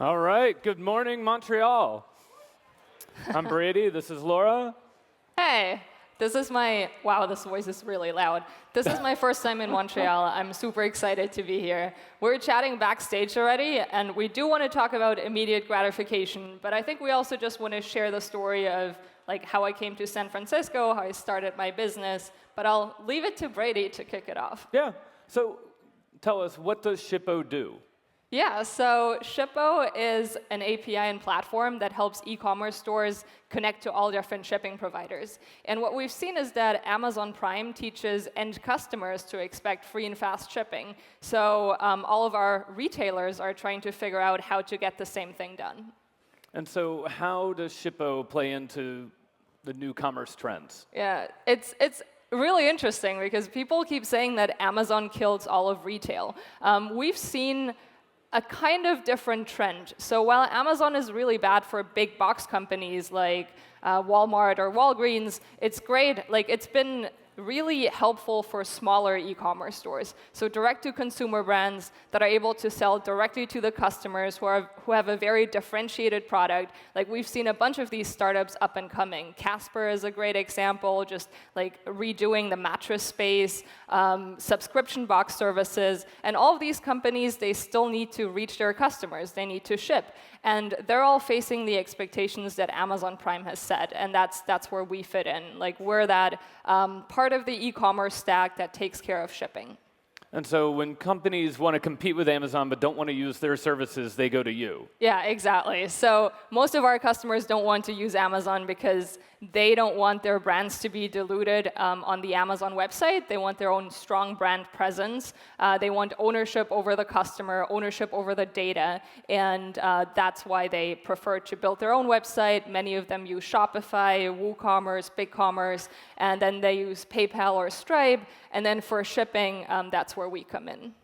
All right, good morning, Montreal. I'm Brady, this is Laura. Hey, this is my, wow, this voice is really loud. This is my first time in Montreal. I'm super excited to be here. We're chatting backstage already, and we do want to talk about immediate gratification, but I think we also just want to share the story of like how I came to San Francisco, how I started my business, but I'll leave it to Brady to kick it off. Yeah, so tell us, what does Shippo do? Yeah, so Shippo is an API and platform that helps e-commerce stores connect to all different shipping providers. And what we've seen is that Amazon Prime teaches end customers to expect free and fast shipping. So all of our retailers are trying to figure out how to get the same thing done. And so how does Shippo play into the new commerce trends? Yeah, it's really interesting because people keep saying that Amazon kills all of retail. We've seen a kind of different trend. So while Amazon is really bad for big box companies like Walmart or Walgreens, it's great. Like, it's been really helpful for smaller e-commerce stores. So direct-to-consumer brands that are able to sell directly to the customers who have a very differentiated product. Like, we've seen a bunch of these startups up and coming. Casper is a great example, just like redoing the mattress space, subscription box services. And all of these companies, they still need to reach their customers. They need to ship. And they're all facing the expectations that Amazon Prime has set, and that's where we fit in. Like, we're that part of the e-commerce stack that takes care of shipping. And so when companies want to compete with Amazon but don't want to use their services, they go to you. Yeah, exactly. So most of our customers don't want to use Amazon because they don't want their brands to be diluted on the Amazon website. They want their own strong brand presence. They want ownership over the customer, ownership over the data, and that's why they prefer to build their own website. Many of them use Shopify, WooCommerce, BigCommerce, and then they use PayPal or Stripe. And then for shipping, that's where we come in.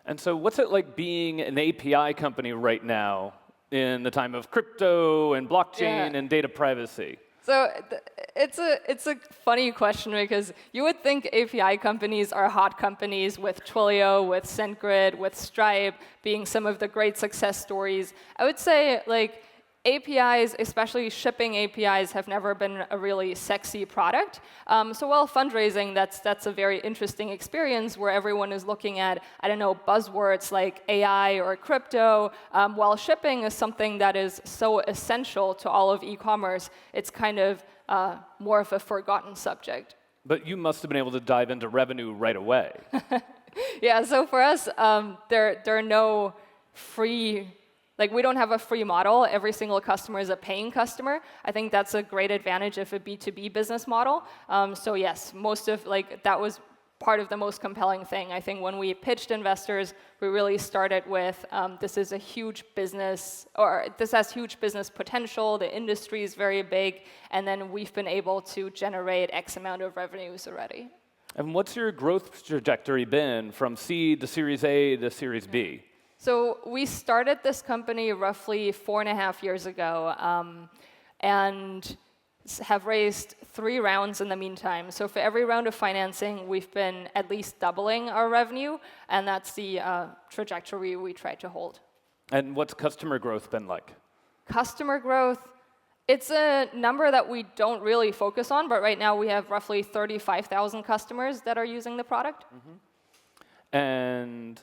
And so what's it like being an API company right now in the time of crypto and blockchain and data privacy? So it's a funny question because you would think API companies are hot companies with Twilio, with SendGrid, with Stripe being some of the great success stories. I would say like APIs, especially shipping APIs, have never been a really sexy product. So while fundraising, that's a very interesting experience where everyone is looking at, I don't know, buzzwords like AI or crypto, while shipping is something that is so essential to all of e-commerce, it's kind of more of a forgotten subject. But you must have been able to dive into revenue right away. Yeah, so for us, there are no free. Like, we don't have a free model. Every single customer is a paying customer. I think that's a great advantage of a B2B business model. So yes, that was part of the most compelling thing. I think when we pitched investors, we really started with this is a huge business, or this has huge business potential. The industry is very big, and then we've been able to generate X amount of revenues already. And what's your growth trajectory been from seed to Series A to Series B? So we started this company roughly 4.5 years ago and have raised 3 rounds in the meantime. So for every round of financing, we've been at least doubling our revenue, and that's the trajectory we try to hold. And what's customer growth been like? Customer growth, it's a number that we don't really focus on, but right now we have roughly 35,000 customers that are using the product. Mm-hmm. And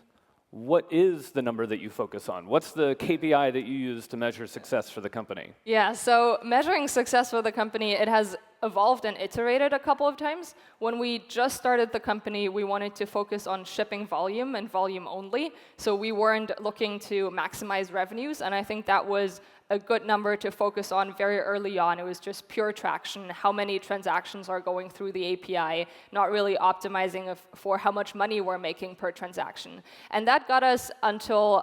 what is the number that you focus on? What's the KPI that you use to measure success for the company? Yeah, so measuring success for the company, it has evolved and iterated a couple of times. When we just started the company, we wanted to focus on shipping volume and volume only. So we weren't looking to maximize revenues, and I think that was a good number to focus on very early on. It was just pure traction, how many transactions are going through the API, not really optimizing for how much money we're making per transaction. And that got us until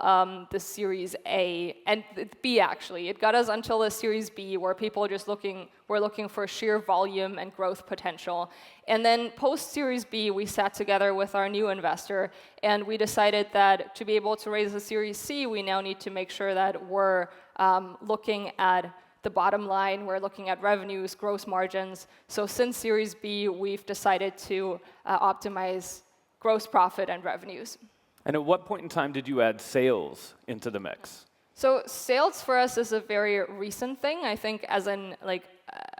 the Series A, and B actually. It got us until the Series B, where people are just were looking for sheer volume and growth potential. And then post-Series B, we sat together with our new investor, and we decided that to be able to raise a Series C, we now need to make sure that we're looking at the bottom line, we're looking at revenues, gross margins. So since Series B, we've decided to optimize gross profit and revenues. And at what point in time did you add sales into the mix? So sales for us is a very recent thing. I think as in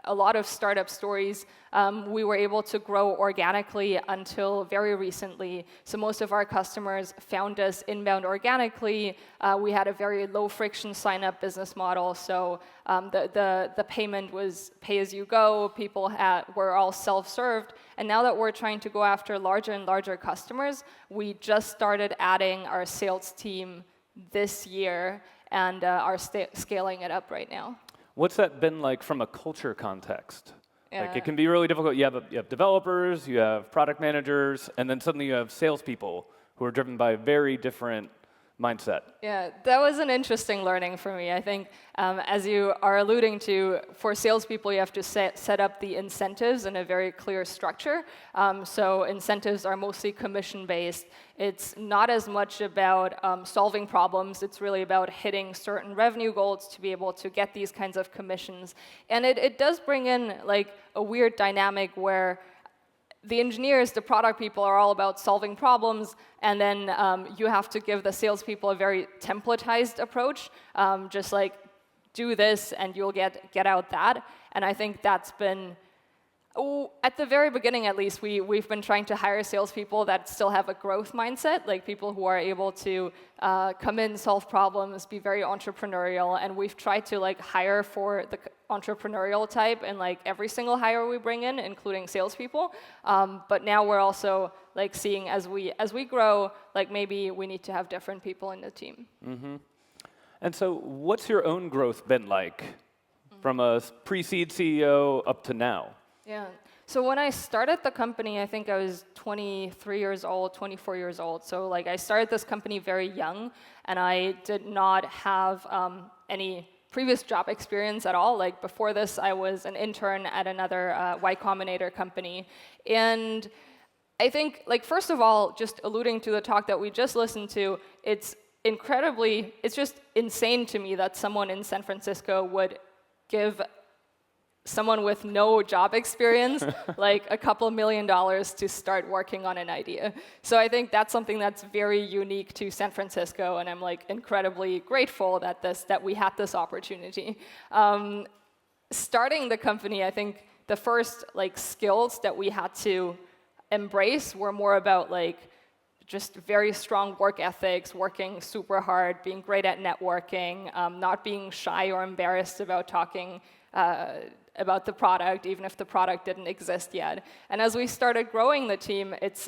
a lot of startup stories, we were able to grow organically until very recently. So most of our customers found us inbound organically. We had a very low friction sign-up business model. So the payment was pay as you go. People were all self-served. And now that we're trying to go after larger and larger customers, we just started adding our sales team this year and are scaling it up right now. What's that been like from a culture context? Yeah. Like it can be really difficult. You have developers, you have product managers, and then suddenly you have salespeople who are driven by a very different mindset. Yeah, that was an interesting learning for me. I think, as you are alluding to, for salespeople, you have to set up the incentives in a very clear structure. So incentives are mostly commission-based. It's not as much about solving problems. It's really about hitting certain revenue goals to be able to get these kinds of commissions. And it does bring in like a weird dynamic where the engineers, the product people are all about solving problems, and then you have to give the salespeople a very templatized approach, just like do this and you'll get out that. And I think that's been, at the very beginning at least, we've been trying to hire salespeople that still have a growth mindset, like people who are able to come in, solve problems, be very entrepreneurial, and we've tried to like hire for the entrepreneurial type in like every single hire we bring in, including salespeople. But now we're also like seeing as we grow, like maybe we need to have different people in the team. Mm-hmm. And so what's your own growth been like from a pre-seed CEO up to now? Yeah. So when I started the company, I think I was 23 years old, 24 years old. So like I started this company very young, and I did not have any previous job experience at all. Like before this, I was an intern at another Y Combinator company. And I think, like, first of all, just alluding to the talk that we just listened to, it's just insane to me that someone in San Francisco would give someone with no job experience like a couple $1 million to start working on an idea. So I think that's something that's very unique to San Francisco, and I'm like incredibly grateful that we had this opportunity. Starting the company, I think the first like skills that we had to embrace were more about like just very strong work ethics, working super hard, being great at networking, not being shy or embarrassed about talking about the product, even if the product didn't exist yet. And as we started growing the team, it's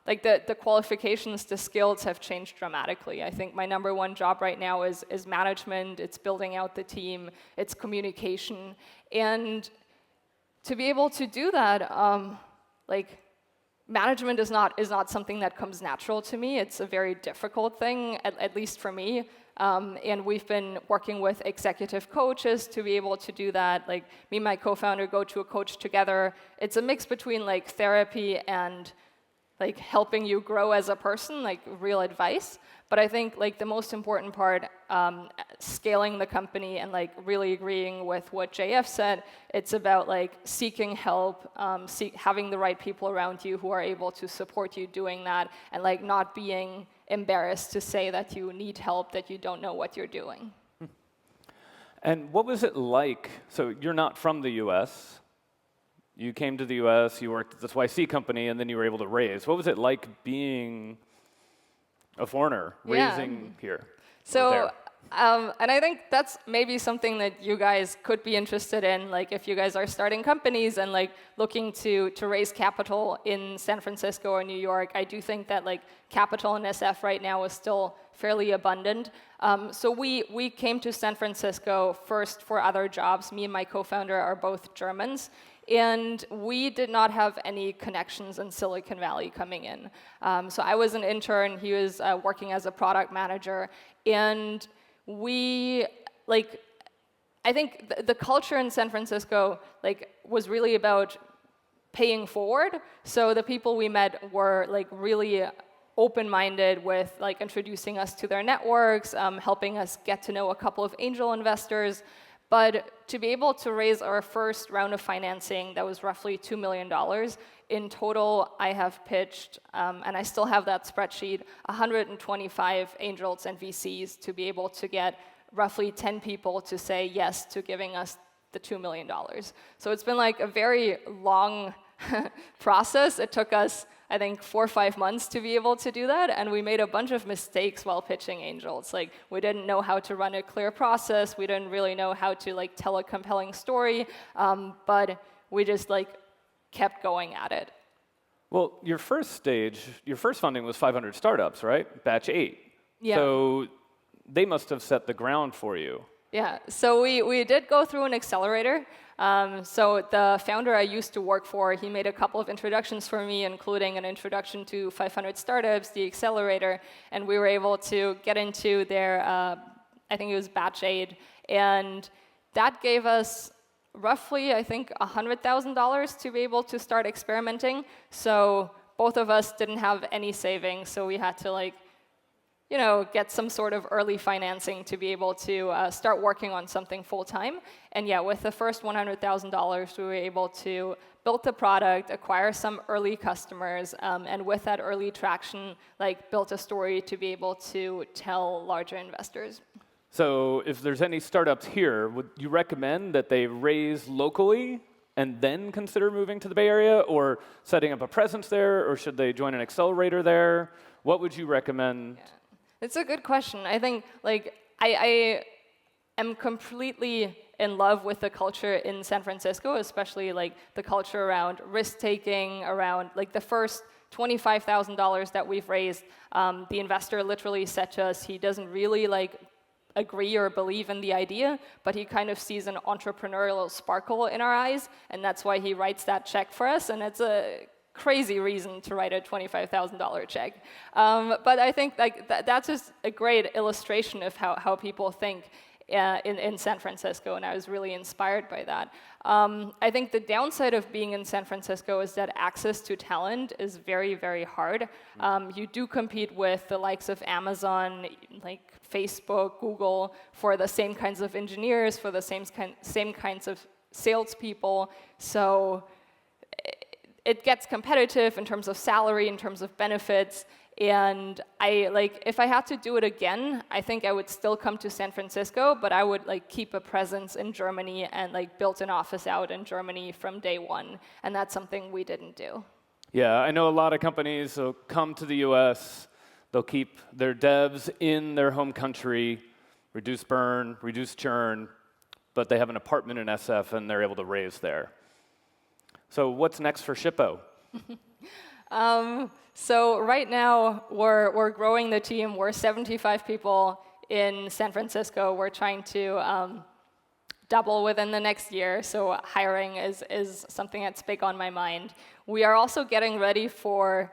like the qualifications, the skills have changed dramatically. I think my number one job right now is management. It's building out the team. It's communication. And to be able to do that, like management is not something that comes natural to me. It's a very difficult thing, at least for me. And we've been working with executive coaches to be able to do that. Like me and my co-founder go to a coach together. It's a mix between like therapy and like helping you grow as a person, like real advice. But I think like the most important part, scaling the company and like really agreeing with what JF said, it's about like seeking help, having the right people around you who are able to support you doing that, and like not being embarrassed to say that you need help, that you don't know what you're doing. And what was it like? So you're not from the US. You came to the US, you worked at this YC company, and then you were able to raise. What was it like being a foreigner, raising here? So, and I think that's maybe something that you guys could be interested in, like if you guys are starting companies and like looking to raise capital in San Francisco or New York. I do think that like capital in SF right now is still fairly abundant. So we came to San Francisco first for other jobs. Me and my co-founder are both Germans. And we did not have any connections in Silicon Valley coming in. So I was an intern, he was working as a product manager. And we, like, I think the culture in San Francisco, like, was really about paying forward. So the people we met were, like, really open-minded with, like, introducing us to their networks, helping us get to know a couple of angel investors. But to be able to raise our first round of financing, that was roughly $2 million. In total, I have pitched, and I still have that spreadsheet, 125 angels and VCs to be able to get roughly 10 people to say yes to giving us the $2 million. So it's been like a very long process. It took us, I think, 4 or 5 months to be able to do that, and we made a bunch of mistakes while pitching angels. Like, we didn't know how to run a clear process. We didn't really know how to like tell a compelling story, but we just like kept going at it. Well, your first funding was 500 startups, right? Batch 8. Yeah. So they must have set the ground for you. Yeah, so we did go through an accelerator. So the founder I used to work for, he made a couple of introductions for me, including an introduction to 500 startups, the accelerator, and we were able to get into their, I think it was batch 8, and that gave us roughly, I think, $100,000 to be able to start experimenting. So both of us didn't have any savings, so we had to like, get some sort of early financing to be able to start working on something full time. And yeah, with the first $100,000, we were able to build the product, acquire some early customers, and with that early traction, like built a story to be able to tell larger investors. So if there's any startups here, would you recommend that they raise locally and then consider moving to the Bay Area, or setting up a presence there, or should they join an accelerator there? What would you recommend? Yeah. It's a good question. I think like I am completely in love with the culture in San Francisco, especially like the culture around risk-taking, around like the first $25,000 that we've raised. The investor literally said to us he doesn't really like agree or believe in the idea, but he kind of sees an entrepreneurial sparkle in our eyes, and that's why he writes that check for us, and it's a crazy reason to write a $25,000 check. But I think like that's just a great illustration of how people think in San Francisco, and I was really inspired by that. I think the downside of being in San Francisco is that access to talent is very, very hard. You do compete with the likes of Amazon, like Facebook, Google, for the same kinds of engineers, for the same kinds of salespeople. So it gets competitive in terms of salary, in terms of benefits, and if I had to do it again, I think I would still come to San Francisco, but I would like keep a presence in Germany and like build an office out in Germany from day one, and that's something we didn't do. Yeah, I know a lot of companies will come to the US, they'll keep their devs in their home country, reduce burn, reduce churn, but they have an apartment in SF and they're able to raise there. So what's next for Shippo? So right now, we're growing the team. We're 75 people in San Francisco. We're trying to double within the next year, so hiring is something that's big on my mind. We are also getting ready for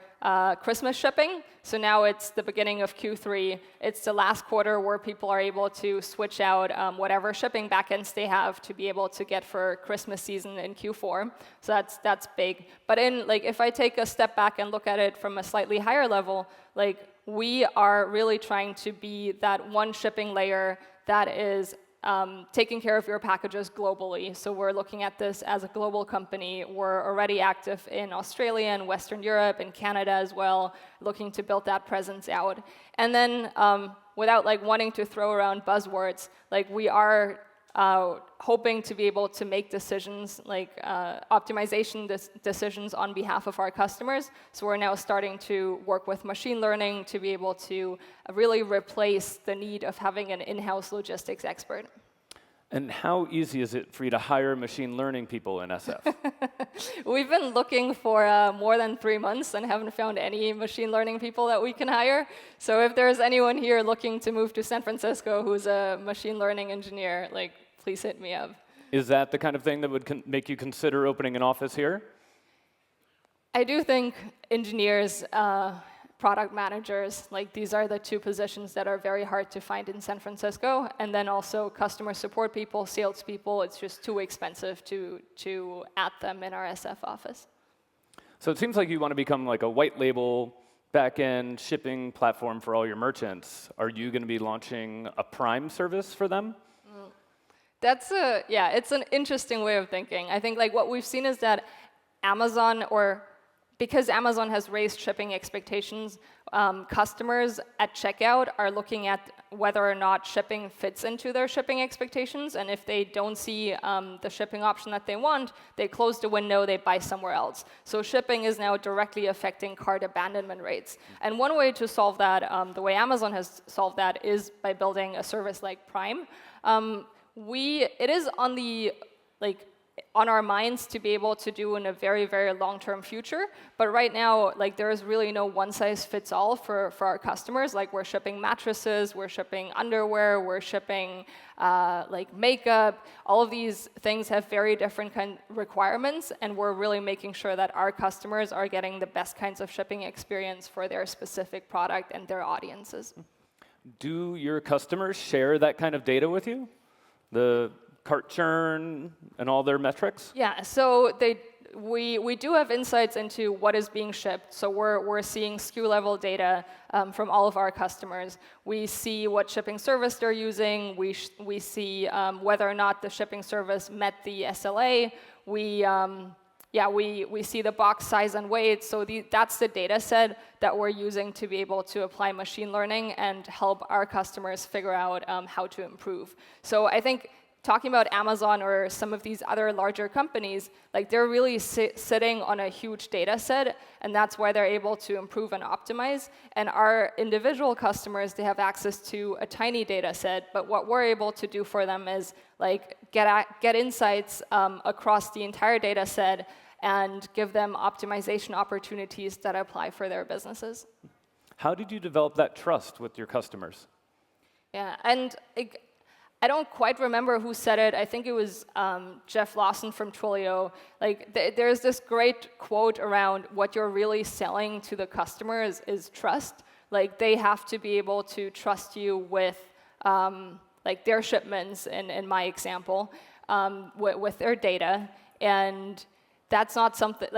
Christmas shipping. So now it's the beginning of Q3. It's the last quarter where people are able to switch out whatever shipping backends they have to be able to get for Christmas season in Q4. So that's big. But if I take a step back and look at it from a slightly higher level, we are really trying to be that one shipping layer that is taking care of your packages globally. So we're looking at this as a global company. We're already active in Australia and Western Europe and Canada as well, looking to build that presence out. And then without wanting to throw around buzzwords, we are hoping to be able to make decisions optimization decisions on behalf of our customers. So we're now starting to work with machine learning to be able to really replace the need of having an in-house logistics expert. And how easy is it for you to hire machine learning people in SF? We've been looking for more than 3 months and haven't found any machine learning people that we can hire. So if there's anyone here looking to move to San Francisco who's a machine learning engineer, please hit me up. Is that the kind of thing that would make you consider opening an office here? I do think engineers, product managers, these are the two positions that are very hard to find in San Francisco. And then also customer support people, salespeople, it's just too expensive to add them in our SF office. So it seems like you want to become a white label back-end shipping platform for all your merchants. Are you going to be launching a Prime service for them? It's an interesting way of thinking. I think what we've seen is that Amazon or because Amazon has raised shipping expectations, customers at checkout are looking at whether or not shipping fits into their shipping expectations. And if they don't see the shipping option that they want, they close the window, they buy somewhere else. So shipping is now directly affecting cart abandonment rates. And one way to solve that, the way Amazon has solved that, is by building a service like Prime. It is on the on our minds to be able to do in a very, very long-term future. But right now, there is really no one-size-fits-all for our customers. We're shipping mattresses, we're shipping underwear, we're shipping makeup. All of these things have very different kind of requirements, and we're really making sure that our customers are getting the best kinds of shipping experience for their specific product and their audiences. Do your customers share that kind of data with you? The cart churn and all their metrics? Yeah, so we do have insights into what is being shipped. So we're seeing SKU level data from all of our customers. We see what shipping service they're using. We see whether or not the shipping service met the SLA. We see the box size and weight. So that's the data set that we're using to be able to apply machine learning and help our customers figure out how to improve. So I think talking about Amazon or some of these other larger companies, they're really sitting on a huge data set, and that's why they're able to improve and optimize. And our individual customers, they have access to a tiny data set, but what we're able to do for them is get insights across the entire data set and give them optimization opportunities that apply for their businesses. How did you develop that trust with your customers? Yeah, and I don't quite remember who said it. I think it was Jeff Lawson from Twilio. There's this great quote around what you're really selling to the customer is trust. They have to be able to trust you with their shipments, in my example, with their data. And that's not something,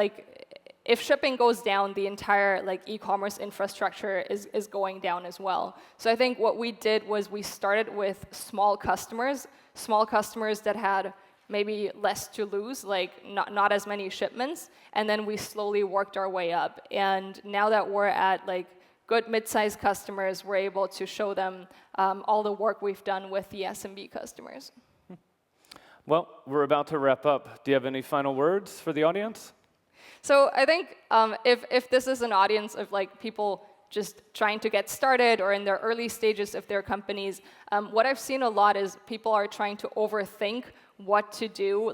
if shipping goes down, the entire e-commerce infrastructure is going down as well. So I think what we did was we started with small customers that had maybe less to lose, not as many shipments, and then we slowly worked our way up. And now that we're at good mid-sized customers, we're able to show them all the work we've done with the SMB customers. Well, we're about to wrap up. Do you have any final words for the audience? So I think if this is an audience of people just trying to get started or in their early stages of their companies, what I've seen a lot is people are trying to overthink what to do,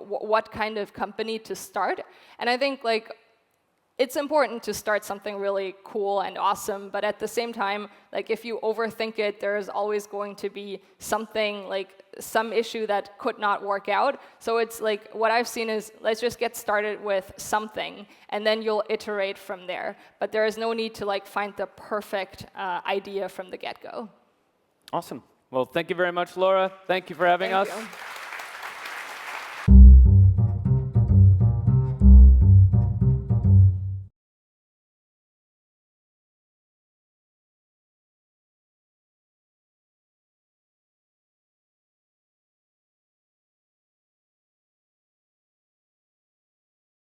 what kind of company to start. And I think it's important to start something really cool and awesome, but at the same time, if you overthink it, there's always going to be something, some issue that could not work out. So it's what I've seen is, let's just get started with something, and then you'll iterate from there. But there is no need to find the perfect idea from the get-go. Awesome. Well, thank you very much, Laura. Thank you for having us. Thank you.